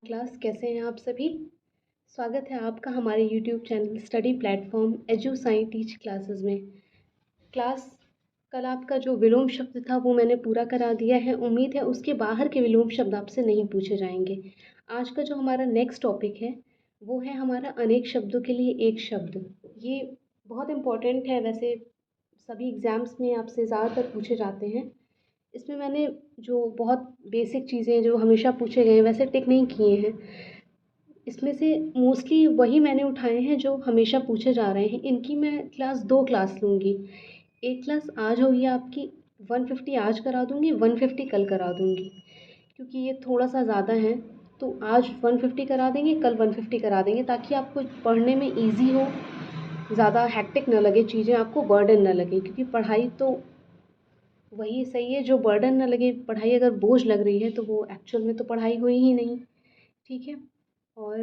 Class कैसे हैं आप सभी। स्वागत है आपका हमारे YouTube channel study platform edu Sai teach classes में। क्लास कल आपका जो विलोम शब्द था वो मैंने पूरा करा दिया है। उम्मीद है उसके बाहर के विलोम शब्द आपसे नहीं पूछे जाएंगे। आज का जो हमारा नेक्स्ट टॉपिक है वो है हमारा अनेक शब्दों के लिए एक शब्द। ये बहुत इम्पोर्टेंट है, वैसे सभी एग्ज़ाम्स में आपसे ज़्यादातर पूछे जाते हैं। इसमें मैंने जो बहुत बेसिक चीज़ें जो हमेशा पूछे गए हैं वैसे टिक नहीं किए हैं। इसमें से मोस्टली वही मैंने उठाए हैं जो हमेशा पूछे जा रहे हैं। इनकी मैं दो क्लास लूँगी। एक क्लास आज होगी आपकी 150 आज करा दूँगी, 150 कल करा दूँगी, क्योंकि ये थोड़ा-सा ज़्यादा है। तो आज 150 करा देंगे, कल 150 करा देंगे, ताकि आपको पढ़ने में ईज़ी हो, ज़्यादा हेक्टिक ना लगे चीज़ें, आपको बर्डन ना लगे, क्योंकि पढ़ाई तो वही सही है जो बर्डन ना लगे। पढ़ाई अगर बोझ लग रही है तो वो एक्चुअल में तो पढ़ाई हुई ही नहीं। ठीक है। और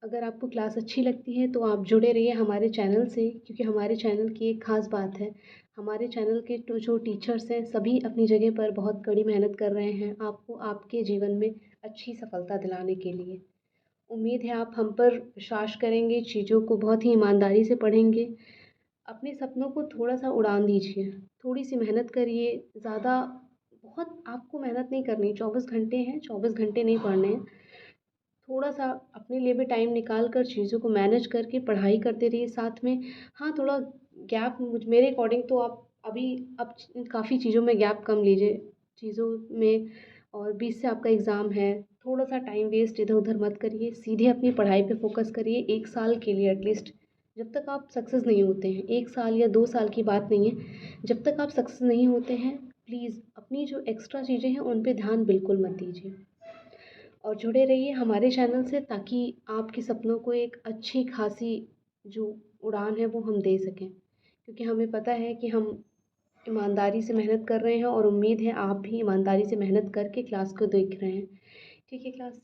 अगर आपको क्लास अच्छी लगती है तो आप जुड़े रहिए हमारे चैनल से, क्योंकि हमारे चैनल की एक ख़ास बात है, हमारे चैनल के जो टीचर्स हैं सभी अपनी जगह पर बहुत कड़ी मेहनत कर रहे हैं आपको आपके जीवन में अच्छी सफलता दिलाने के लिए। उम्मीद है आप हम पर विश्वास करेंगे, चीज़ों को बहुत ही ईमानदारी से पढ़ेंगे। अपने सपनों को थोड़ा-सा उड़ान दीजिए, थोड़ी-सी मेहनत करिए। ज़्यादा बहुत आपको मेहनत नहीं करनी, 24 घंटे हैं, 24 घंटे नहीं पढ़ने हैं। थोड़ा-सा अपने लिए भी टाइम निकाल कर चीज़ों को मैनेज करके पढ़ाई करते रहिए साथ में। हाँ, थोड़ा गैप मेरे अकॉर्डिंग तो आप अभी अब काफ़ी चीज़ों में गैप कम लीजिए चीज़ों में। और 20 से आपका एग्ज़ाम है, थोड़ा-सा टाइम वेस्ट इधर-उधर मत करिए, सीधे अपनी पढ़ाई पे फ़ोकस करिए 1 साल के लिए एटलीस्ट। जब तक आप सक्सेस नहीं होते हैं, 1 साल या 2 साल की बात नहीं है, जब तक आप सक्सेस नहीं होते हैं, प्लीज़ अपनी जो एक्स्ट्रा चीज़ें हैं उन पे ध्यान बिल्कुल मत दीजिए। और जुड़े रहिए हमारे चैनल से, ताकि आपके सपनों को एक अच्छी खासी जो उड़ान है वो हम दे सकें, क्योंकि हमें पता है कि हम ईमानदारी से मेहनत कर रहे हैं और उम्मीद है आप भी ईमानदारी से मेहनत करके क्लास को देख रहे हैं। ठीक है क्लास,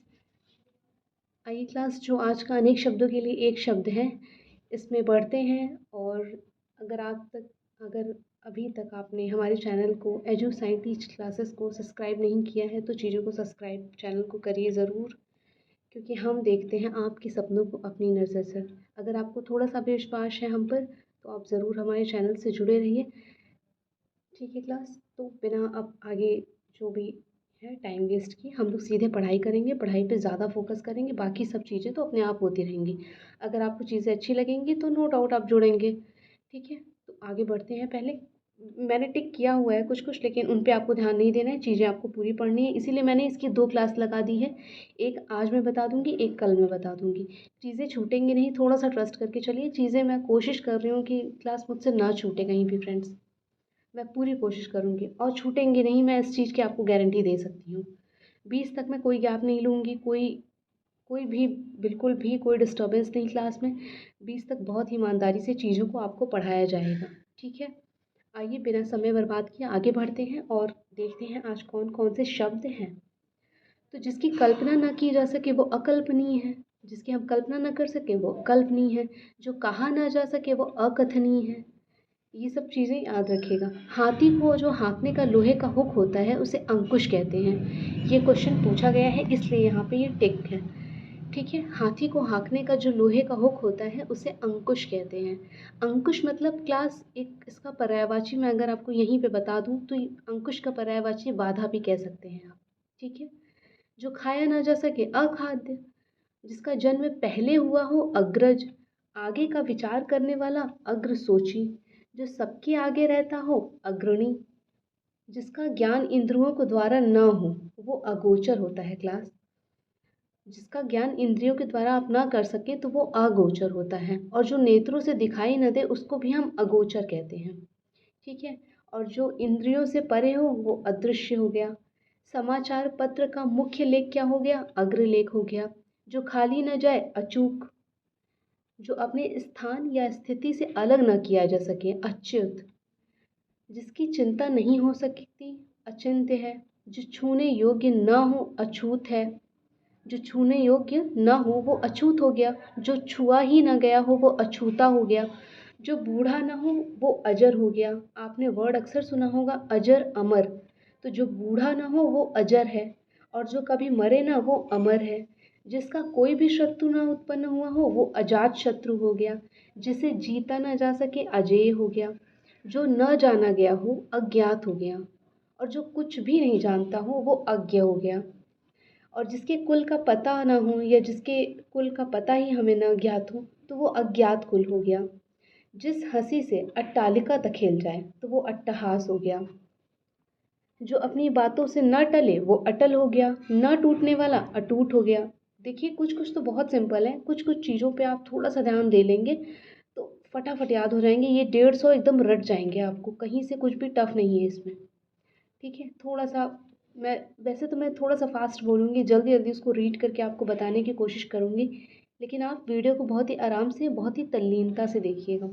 आइए क्लास, जो आज का अनेक शब्दों के लिए एक शब्द है, इसमें बढ़ते हैं। और अगर अभी तक आपने हमारे चैनल को एजू साइंस टीच क्लासेस को सब्सक्राइब नहीं किया है तो चीज़ों को सब्सक्राइब चैनल को करिए ज़रूर, क्योंकि हम देखते हैं आपके सपनों को अपनी नज़र से। अगर आपको थोड़ा-सा भी विश्वास है हम पर, तो आप ज़रूर हमारे चैनल से जुड़े रहिए। ठीक है क्लास, तो बिना अब आगे जो भी है टाइम वेस्ट किए हम लोग सीधे पढ़ाई करेंगे, पढ़ाई पे ज़्यादा फ़ोकस करेंगे, बाकी सब चीज़ें तो अपने आप होती रहेंगी। अगर आपको चीज़ें अच्छी लगेंगी तो नो डाउट आप जुड़ेंगे। ठीक है, तो आगे बढ़ते हैं। पहले मैंने टिक किया हुआ है कुछ-कुछ, लेकिन उन पे आपको ध्यान नहीं देना है, चीज़ें आपको पूरी पढ़नी है, इसीलिए मैंने इसकी 2 क्लास लगा दी है। एक आज मैं बता दूँगी, एक कल मैं बता दूँगी। चीज़ें छूटेंगी नहीं, थोड़ा-सा ट्रस्ट करके चलिए। चीज़ें मैं कोशिश कर रही हूँ कि क्लास मुझसे ना छूटे कहीं भी फ्रेंड्स। मैं पूरी कोशिश करूँगी और छूटेंगी नहीं, मैं इस चीज़ की आपको गारंटी दे सकती हूँ। 20 तक मैं कोई गैप नहीं लूँगी, कोई कोई भी बिल्कुल भी कोई डिस्टर्बेंस नहीं क्लास में। 20 तक बहुत ईमानदारी से चीज़ों को आपको पढ़ाया जाएगा। ठीक है? आइए बिना समय बर्बाद किए आगे बढ़ते हैं और देखते हैं आज कौन-कौन से शब्द हैं। तो जिसकी कल्पना ना की जा सके वो अकल्पनीय है, जिसकी हम कल्पना ना कर सकें वो अकल्पनीय है, जो कहा ना जा सके वो अकथनीय है। ये सब चीज़ें याद रखिएगा। हाथी को जो हाँकने का लोहे का हुक होता है उसे अंकुश कहते हैं। ये क्वेश्चन पूछा गया है इसलिए यहाँ पे ये टिक है। ठीक है, हाथी को हाँकने का जो लोहे का हुक होता है उसे अंकुश कहते हैं। अंकुश मतलब क्लास एक इसका पर्यायवाची मैं अगर आपको यहीं पे बता दूँ तो अंकुश का पर्यायवाची बाधा भी कह सकते हैं आप। ठीक है, जो खाया ना जा सके अखाद्य, जिसका जन्म पहले हुआ हो अग्रज, आगे का विचार करने वाला अग्रसोची, जो सबके आगे रहता हो अग्रणी, जिसका ज्ञान इंद्रियों के द्वारा न हो वो अगोचर होता है क्लास। जिसका ज्ञान इंद्रियों के द्वारा आप ना कर सके तो वो अगोचर होता है, और जो नेत्रों से दिखाई न दे उसको भी हम अगोचर कहते हैं। ठीक है, और जो इंद्रियों से परे हो वो अदृश्य हो गया। समाचार पत्र का मुख्य लेख क्या हो गया? अग्रलेख हो गया। जो खाली न जाए अचूक, जो अपने स्थान या स्थिति से अलग न किया जा सके अच्युत, जिसकी चिंता नहीं हो सकती अचिंत्य है। जो छूने योग्य न हो अछूत है, जो छूने योग्य न हो वो अछूत हो गया। जो छुआ ही न गया हो वो अछूता हो गया। जो बूढ़ा न हो वो अजर हो गया। आपने वर्ड अक्सर सुना होगा अजर अमर, तो जो बूढ़ा न हो वो अजर है। और जो कभी मरे ना वो अमर है। जिसका कोई भी शत्रु ना उत्पन्न हुआ हो वो अजात शत्रु हो गया। जिसे जीता ना जा सके अजेय हो गया। जो न जाना गया हो अज्ञात हो गया। और जो कुछ भी नहीं जानता हो वो अज्ञ हो गया। और जिसके कुल का पता ना हो या जिसके कुल का पता ही हमें न ज्ञात हो तो वो अज्ञात कुल हो गया। जिस हंसी से अट्टालिका धकेल जाए तो वो अट्टहास हो गया। जो अपनी बातों से न टले वो अटल हो गया। न टूटने वाला अटूट हो गया। देखिए कुछ कुछ तो बहुत सिंपल है, कुछ कुछ चीज़ों पे आप थोड़ा सा ध्यान दे लेंगे तो फटाफट याद हो जाएंगे। ये 150 एकदम रट जाएंगे आपको, कहीं से कुछ भी टफ नहीं है इसमें। ठीक है, थोड़ा सा मैं वैसे तो मैं थोड़ा सा फास्ट बोलूँगी, जल्दी जल्दी उसको रीड करके आपको बताने की कोशिश करूँगी, लेकिन आप वीडियो को बहुत ही आराम से बहुत ही तल्लीनता से देखिएगा।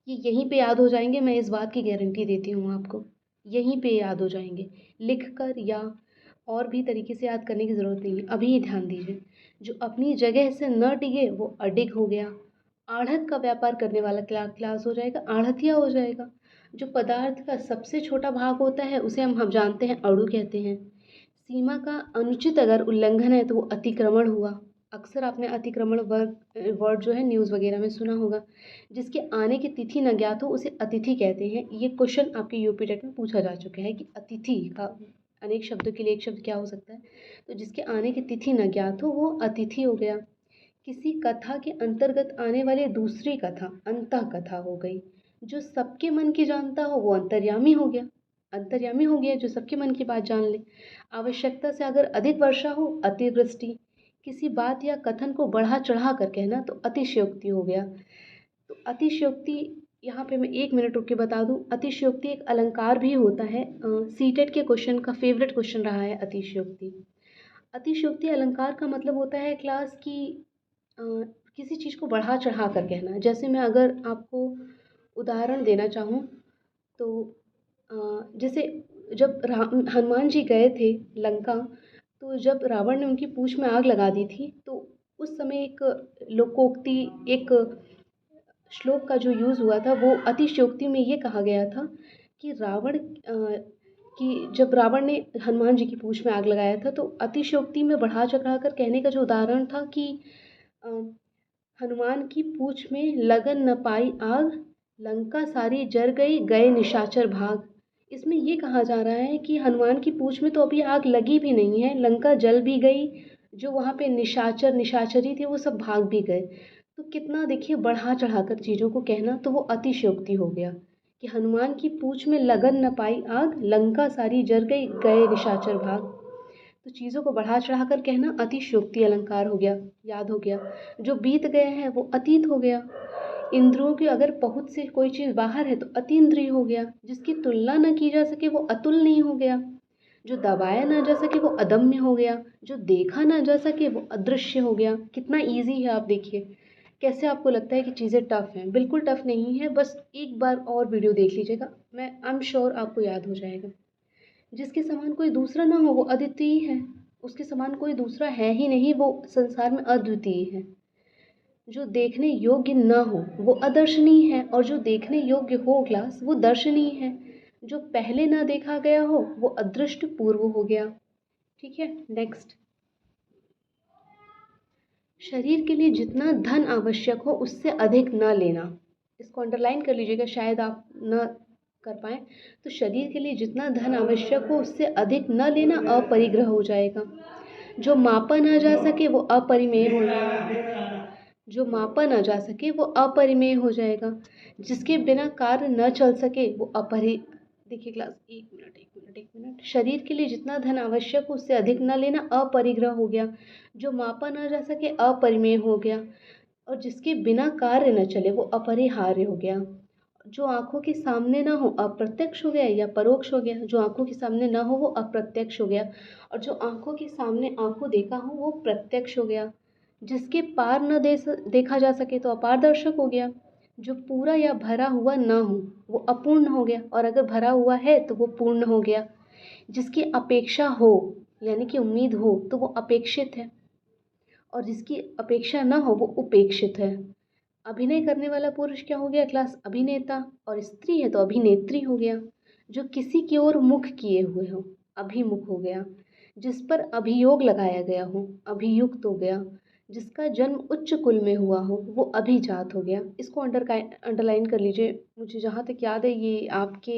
ये यहीं पे याद हो जाएंगे, मैं इस बात की गारंटी देती हूँ आपको। यहीं पे याद हो जाएंगे, लिख कर या और भी तरीके से याद करने की ज़रूरत नहीं है। अभी ही ध्यान दीजिए। जो अपनी जगह से न टिके वो अडिग हो गया। आढ़त का व्यापार करने वाला क्लास हो जाएगा, आढ़तिया हो जाएगा। जो पदार्थ का सबसे छोटा भाग होता है उसे हम जानते हैं अणु कहते हैं। सीमा का अनुचित अगर उल्लंघन है तो वो अतिक्रमण हुआ। अक्सर आपने अतिक्रमण वर्ड जो है न्यूज़ वगैरह में सुना होगा। जिसके आने की तिथि न ज्ञात हो उसे अतिथि कहते हैं। ये क्वेश्चन आपके यूपी टेट में पूछा जा चुका है कि अतिथि का अनेक शब्दों के लिए एक शब्द क्या हो सकता है। तो जिसके आने की तिथि न ज्ञात हो वो अतिथि हो गया। किसी कथा के अंतर्गत आने वाली दूसरी कथा अंतः कथा हो गई। जो सबके मन की जानता हो वो अंतर्यामी हो गया। अंतर्यामी हो गया जो सबके मन की बात जान ले। आवश्यकता से अगर अधिक वर्षा हो अतिवृष्टि। किसी बात या कथन को बढ़ा चढ़ा कर कहना तो अतिशयोक्ति हो गया। तो अतिशयोक्ति यहाँ पे मैं 1 मिनट रुक के बता दूँ, अतिशयोक्ति एक अलंकार भी होता है। सीटेट के क्वेश्चन का फेवरेट क्वेश्चन रहा है अतिशयोक्ति। अतिशयोक्ति अलंकार का मतलब होता है क्लास की अ, किसी चीज़ को बढ़ा चढ़ा कर कहना। जैसे मैं अगर आपको उदाहरण देना चाहूँ तो जैसे जब हनुमान जी गए थे लंका, तो जब रावण ने उनकी पूँछ में आग लगा दी थी तो उस समय एक लोकोक्ति, एक श्लोक का जो यूज़ हुआ था वो अतिशयोक्ति में ये कहा गया था कि जब रावण ने हनुमान जी की पूँछ में आग लगाया था तो अतिशयोक्ति में बढ़ा चढ़ा कर कहने का जो उदाहरण था कि अ, हनुमान की पूँछ में लगन न पाई आग, लंका सारी जर गई गए निशाचर भाग। इसमें ये कहा जा रहा है कि हनुमान की पूँछ में तो अभी आग लगी भी नहीं है, लंका जल भी गई, जो वहाँ पे निशाचर निशाचरी थे वो सब भाग भी गए। तो कितना देखिए बढ़ा चढ़ा कर चीज़ों को कहना, तो वो अतिशयोक्ति हो गया कि हनुमान की पूँछ में लगन न पाई आग, लंका सारी जर गई गए निशाचर भाग। तो चीज़ों को बढ़ा चढ़ा कर कहना अतिशयोक्ति अलंकार हो गया, याद हो गया। जो बीत गया है वो अतीत हो गया। इंद्रियों की अगर पहुँच से कोई चीज़ बाहर है तो अतीन्द्रिय हो गया। जिसकी तुलना न की जा सके वो अतुलनीय हो गया। जो दबाया ना जा सके वो अदम्य हो गया। जो देखा ना जा सके वो अदृश्य हो गया। कितना ईजी है आप देखिए। कैसे आपको लगता है कि चीज़ें टफ हैं? बिल्कुल टफ नहीं है, बस एक बार और वीडियो देख लीजिएगा, मैं आई एम श्योर आपको याद हो जाएगा। जिसके समान कोई दूसरा ना हो वो अद्वितीय है। उसके समान कोई दूसरा है ही नहीं, वो संसार में अद्वितीय है। जो देखने योग्य न हो वो अदर्शनीय है, और जो देखने योग्य हो क्लास वो दर्शनीय है। जो पहले ना देखा गया हो वो अदृष्ट पूर्व हो गया। ठीक है, नेक्स्ट। शरीर के लिए जितना धन आवश्यक हो उससे अधिक न लेना। इसको अंडरलाइन कर लीजिएगा, शायद आप न कर पाएँ। तो शरीर के लिए जितना धन आवश्यक हो उससे अधिक न लेना अपरिग्रह हो जाएगा। जो मापा ना जा सके वो अपरिमेय हो जाएगा। जो मापा ना जा सके वो अपरिमेय हो जाएगा। जिसके बिना कार्य न चल सके वो देखिए क्लास, 1 मिनट। शरीर के लिए जितना धन आवश्यक हो उससे अधिक न लेना अपरिग्रह हो गया। जो मापा ना जा सके अपरिमेय हो गया। और जिसके बिना कार्य न चले वो अपरिहार्य हो गया। जो आँखों के सामने ना हो अप्रत्यक्ष हो गया या परोक्ष हो गया। जो आँखों के सामने ना हो वो अप्रत्यक्ष हो गया, और जो आँखों के सामने आँखों देखा हो वो प्रत्यक्ष हो गया। जिसके पार न देखा जा सके तो अपारदर्शक हो गया। जो पूरा या भरा हुआ ना हो वो अपूर्ण हो गया, और अगर भरा हुआ है तो वो पूर्ण हो गया। जिसकी अपेक्षा हो यानी कि उम्मीद हो तो वो अपेक्षित है, और जिसकी अपेक्षा ना हो वो उपेक्षित है। अभिनय करने वाला पुरुष क्या हो गया क्लास? अभिनेता। और स्त्री है तो अभिनेत्री हो गया। जो किसी की ओर मुख किए हुए हो अभिमुख हो गया। जिस पर अभियोग लगाया गया हो, अभियुक्त हो गया। जिसका जन्म उच्च कुल में हुआ हो वो अभिजात हो गया। इसको अंडरलाइन कर लीजिए। मुझे जहाँ तक याद है ये आपके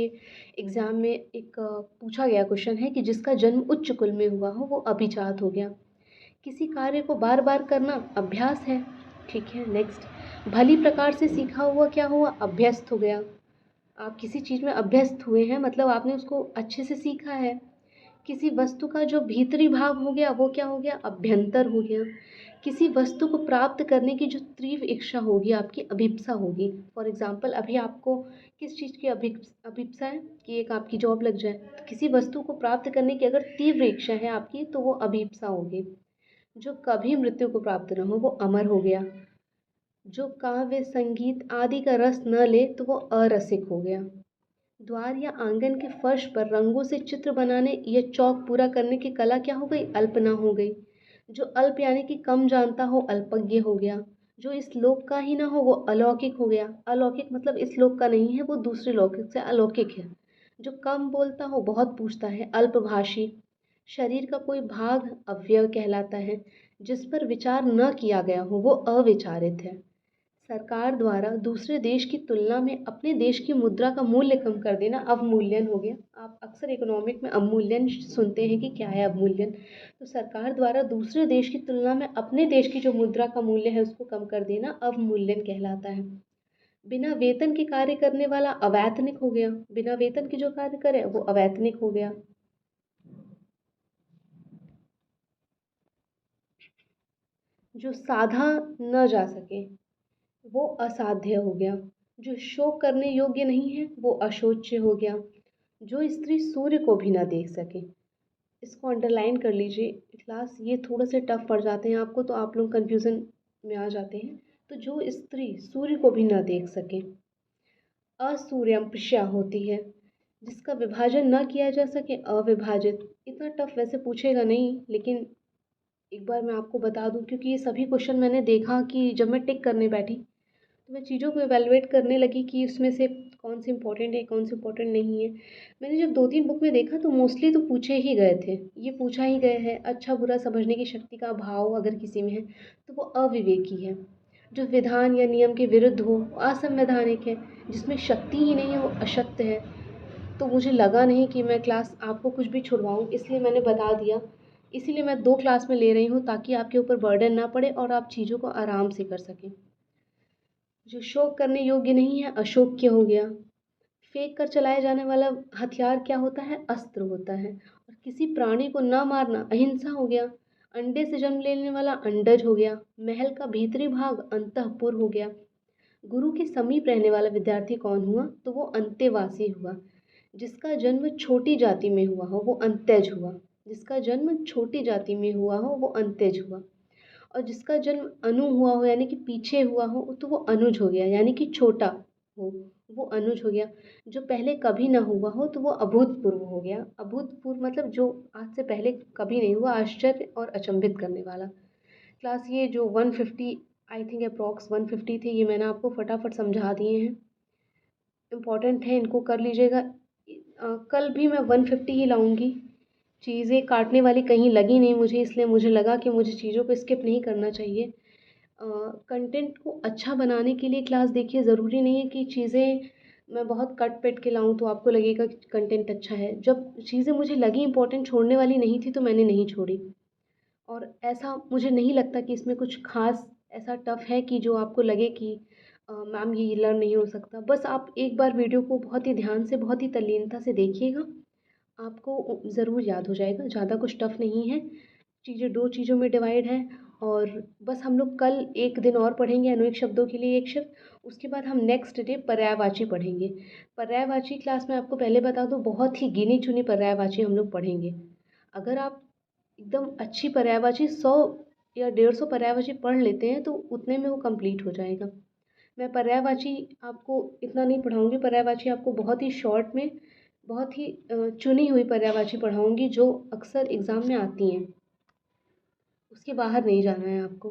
एग्ज़ाम में एक पूछा गया क्वेश्चन है कि जिसका जन्म उच्च कुल में हुआ हो वो अभिजात हो गया। किसी कार्य को बार बार करना अभ्यास है। ठीक है, नेक्स्ट। भली प्रकार से सीखा हुआ क्या हुआ, अभ्यस्त हो गया। आप किसी चीज़ में अभ्यस्त हुए हैं मतलब आपने उसको अच्छे से सीखा है। किसी वस्तु का जो भीतरी भाग हो गया वो क्या हो गया, अभ्यंतर हो गया। किसी वस्तु को प्राप्त करने की जो तीव्र इच्छा होगी आपकी, अभिप्सा होगी। फॉर एग्जाम्पल अभी आपको किस चीज़ की अभिप्सा है कि एक आपकी जॉब लग जाए, तो किसी वस्तु को प्राप्त करने की अगर तीव्र इच्छा है आपकी तो वो अभिप्सा होगी। जो कभी मृत्यु को प्राप्त न हो वो अमर हो गया। जो काव्य संगीत आदि का रस न ले तो वो अरसिक हो गया। द्वार या आंगन के फर्श पर रंगों से चित्र बनाने या चौक पूरा करने की कला क्या हो गई, अल्पना हो गई। जो अल्प यानी कि कम जानता हो अल्पज्ञ हो गया। जो इस लोक का ही ना हो वो अलौकिक हो गया। अलौकिक मतलब इस लोक का नहीं है, वो दूसरे लौकिक से अलौकिक है। जो कम बोलता हो बहुत पूछता है, अल्पभाषी। शरीर का कोई भाग अवयव कहलाता है। जिस पर विचार न किया गया हो वो अविचारित है। सरकार द्वारा दूसरे देश की तुलना में अपने देश की मुद्रा का मूल्य कम कर देना अवमूल्यन हो गया। आप अक्सर इकोनॉमिक में अवमूल्यन सुनते हैं कि क्या है अवमूल्यन। तो सरकार द्वारा दूसरे देश की तुलना में अपने देश की जो मुद्रा का मूल्य है उसको कम कर देना अवमूल्यन कहलाता है। बिना वेतन के कार्य करने वाला अवैतनिक हो गया। बिना वेतन के जो कार्य करे वो अवैतनिक हो गया। जो साधा न जा सके वो असाध्य हो गया। जो शोक करने योग्य नहीं है वो अशोच्य हो गया। जो स्त्री सूर्य को भी ना देख सके, इसको अंडरलाइन कर लीजिए। क्लास ये थोड़े से टफ पड़ जाते हैं आपको तो आप लोग कंफ्यूजन में आ जाते हैं। तो जो स्त्री सूर्य को भी ना देख सके असूर्यंपश्या होती है। जिसका विभाजन ना किया जा सके अविभाजित। इतना टफ वैसे पूछेगा नहीं, लेकिन एक बार मैं आपको बता दूं क्योंकि ये सभी क्वेश्चन मैंने देखा कि जब मैं टिक करने बैठी तो मैं चीज़ों को इवैल्यूएट करने लगी कि उसमें से कौन से इंपॉर्टेंट है कौन से इंपॉर्टेंट नहीं है। मैंने जब 2-3 बुक में देखा तो मोस्टली तो पूछे ही गए थे, ये पूछा ही गया है। अच्छा बुरा समझने की शक्ति का अभाव अगर किसी में है तो वो अविवेकी है। जो विधान या नियम के विरुद्ध हो वो असंवैधानिक है। जिसमें शक्ति ही नहीं है वो अशक्त है। तो मुझे लगा नहीं कि मैं क्लास आपको कुछ भी छुड़वाऊँ, इसलिए मैंने बता दिया। इसीलिए मैं 2 क्लास में ले रही हूँ ताकि आपके ऊपर बर्डन ना पड़े और आप चीज़ों को आराम से कर सकें। जो शोक करने योग्य नहीं है अशोक्य हो गया। फेंक कर चलाया जाने वाला हथियार क्या होता है, अस्त्र होता है। और किसी प्राणी को न मारना अहिंसा हो गया। अंडे से जन्म लेने वाला अंडज हो गया। महल का भीतरी भाग अंतःपुर हो गया। गुरु के समीप रहने वाला विद्यार्थी कौन हुआ, तो वो अंतेवासी हुआ। जिसका जन्म छोटी जाति में हुआ हो वो अंत्यज हुआ। जिसका जन्म छोटी जाति में हुआ हो वो अंत्यज हुआ। और जिसका जन्म अनु हुआ हो यानी कि पीछे हुआ हो तो वो अनुज हो गया, यानी कि छोटा हो, वो अनुज हो गया। जो पहले कभी ना हुआ हो तो वो अभूतपूर्व हो गया। अभूतपूर्व मतलब जो आज से पहले कभी नहीं हुआ, आश्चर्य और अचंभित करने वाला। क्लास ये जो 150 आई थिंक अप्रॉक्स 150 थे, ये मैंने आपको फटाफट समझा दिए हैं। इम्पॉर्टेंट है, इनको कर लीजिएगा। कल भी मैं 150 ही लाऊंगी। चीज़ें काटने वाली कहीं लगी नहीं मुझे, इसलिए मुझे लगा कि मुझे चीज़ों को स्किप नहीं करना चाहिए। कंटेंट को अच्छा बनाने के लिए क्लास देखिए, ज़रूरी नहीं है कि चीज़ें मैं बहुत कट पिट के लाऊं तो आपको लगेगा कि कंटेंट अच्छा है। जब चीज़ें मुझे लगी इंपॉर्टेंट छोड़ने वाली नहीं थी तो मैंने नहीं छोड़ी। और ऐसा मुझे नहीं लगता कि इसमें कुछ ख़ास ऐसा टफ़ है कि जो आपको लगे कि मैम ये लर्न नहीं हो सकता। बस आप एक बार वीडियो को बहुत ही ध्यान से बहुत ही तल्लीनता से देखिएगा, आपको ज़रूर याद हो जाएगा। ज़्यादा कुछ टफ़ नहीं है। चीज़ें 2 चीज़ों में डिवाइड है। और बस हम लोग कल 1 दिन और पढ़ेंगे अनेक शब्दों के लिए एक शब्द। उसके बाद हम नेक्स्ट डे पर्यायवाची पढ़ेंगे। पर्यायवाची क्लास में आपको पहले बता दूँ बहुत ही गिनी चुनी पर्यायवाची हम लोग पढ़ेंगे। अगर आप एकदम अच्छी पर्यायवाची 100 या 150 पर्यायवाची पढ़ लेते हैं तो उतने में वो कंप्लीट हो जाएगा। मैं पर्यायवाची आपको इतना नहीं पढ़ाऊँगी। पर्यायवाची आपको बहुत ही शॉर्ट में बहुत ही चुनी हुई पर्यायवाची पढ़ाऊँगी जो अक्सर एग्ज़ाम में आती हैं। उसके बाहर नहीं जाना है आपको।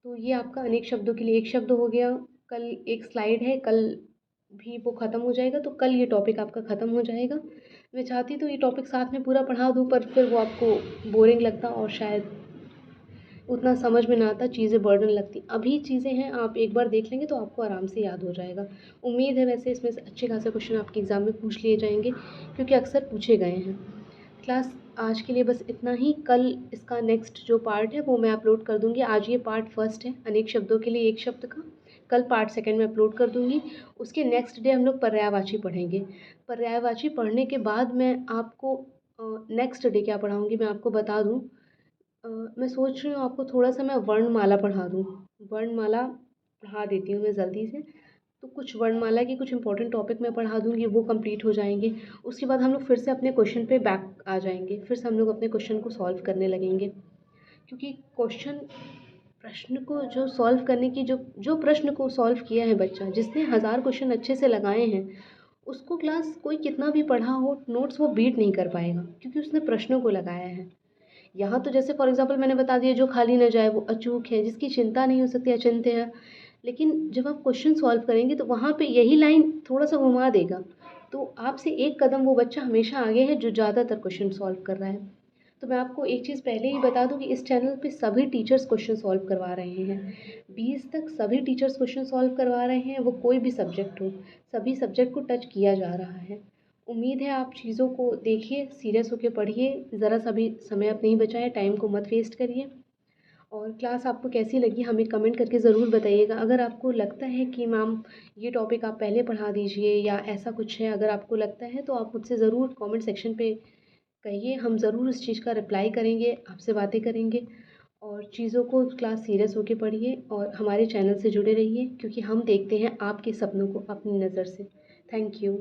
तो ये आपका अनेक शब्दों के लिए एक शब्द हो गया। कल एक स्लाइड है, कल भी वो ख़त्म हो जाएगा तो कल ये टॉपिक आपका ख़त्म हो जाएगा। मैं चाहती तो ये टॉपिक साथ में पूरा पढ़ा दूँ, पर फिर वो आपको बोरिंग लगता और शायद उतना समझ में ना आता, चीज़ें बर्डन लगती। अभी चीज़ें हैं, आप एक बार देख लेंगे तो आपको आराम से याद हो जाएगा। उम्मीद है वैसे इसमें से अच्छे खासे क्वेश्चन आपके एग्ज़ाम में पूछ लिए जाएंगे, क्योंकि अक्सर पूछे गए हैं। क्लास आज के लिए बस इतना ही। कल इसका नेक्स्ट जो पार्ट है वो मैं अपलोड कर दूँगी। आज ये पार्ट फर्स्ट है, अनेक शब्दों के लिए एक शब्द का। कल पार्ट सेकंड में अपलोड कर दूँगी। उसके नेक्स्ट डे हम लोग पर्यायवाची पढ़ेंगे। पर्यायवाची पढ़ने के बाद मैं आपको नेक्स्ट डे क्या पढ़ाऊँगी मैं आपको बता दूँ। मैं सोच रही हूँ आपको थोड़ा-सा मैं वर्णमाला पढ़ा दूँ। वर्णमाला पढ़ा देती हूँ मैं जल्दी से। तो कुछ वर्णमाला के कुछ इंपॉर्टेंट टॉपिक मैं पढ़ा दूँगी, वो कंप्लीट हो जाएँगे। उसके बाद हम लोग फिर से अपने क्वेश्चन पे बैक आ जाएँगे। फिर से हम लोग अपने क्वेश्चन को सॉल्व करने लगेंगे। क्योंकि प्रश्न को जो सॉल्व करने की जो प्रश्न को सॉल्व किया है बच्चा, जिसने 1000 क्वेश्चन अच्छे से लगाए हैं, उसको क्लास कोई कितना भी पढ़ा हो, नोट्स वो बीट नहीं कर पाएगा, क्योंकि उसने प्रश्नों को लगाया है। यहाँ तो जैसे फॉर एग्ज़ाम्पल मैंने बता दिया, जो खाली ना जाए वो अचूक है, जिसकी चिंता नहीं हो सकती अचिंत्य है। लेकिन जब आप क्वेश्चन सॉल्व करेंगे तो वहाँ पे यही लाइन थोड़ा-सा घुमा देगा। तो आपसे एक कदम वो बच्चा हमेशा आगे है जो ज़्यादातर क्वेश्चन सॉल्व कर रहा है। तो मैं आपको एक चीज़ पहले ही बता दूँ कि इस चैनल पे सभी टीचर्स क्वेश्चन सॉल्व करवा रहे हैं। 20 तक सभी टीचर्स क्वेश्चन सॉल्व करवा रहे हैं, वो कोई भी सब्जेक्ट हो। सभी सब्जेक्ट को टच किया जा रहा है। उम्मीद है आप चीज़ों को देखिए, सीरियस होके पढ़िए, ज़रा सा भी समय आप नहीं बचाएँ, टाइम को मत वेस्ट करिए। और क्लास आपको कैसी लगी हमें कमेंट करके ज़रूर बताइएगा। अगर आपको लगता है कि मैम ये टॉपिक आप पहले पढ़ा दीजिए या ऐसा कुछ है, अगर आपको लगता है तो आप मुझसे ज़रूर कमेंट सेक्शन पे कहिए। हम ज़रूर इस चीज़ का रिप्लाई करेंगे, आपसे बातें करेंगे। और चीज़ों को क्लास सीरियस होके पढ़िए और हमारे चैनल से जुड़े रहिए, क्योंकि हम देखते हैं आपके सपनों को अपनी नज़र से। Thank you.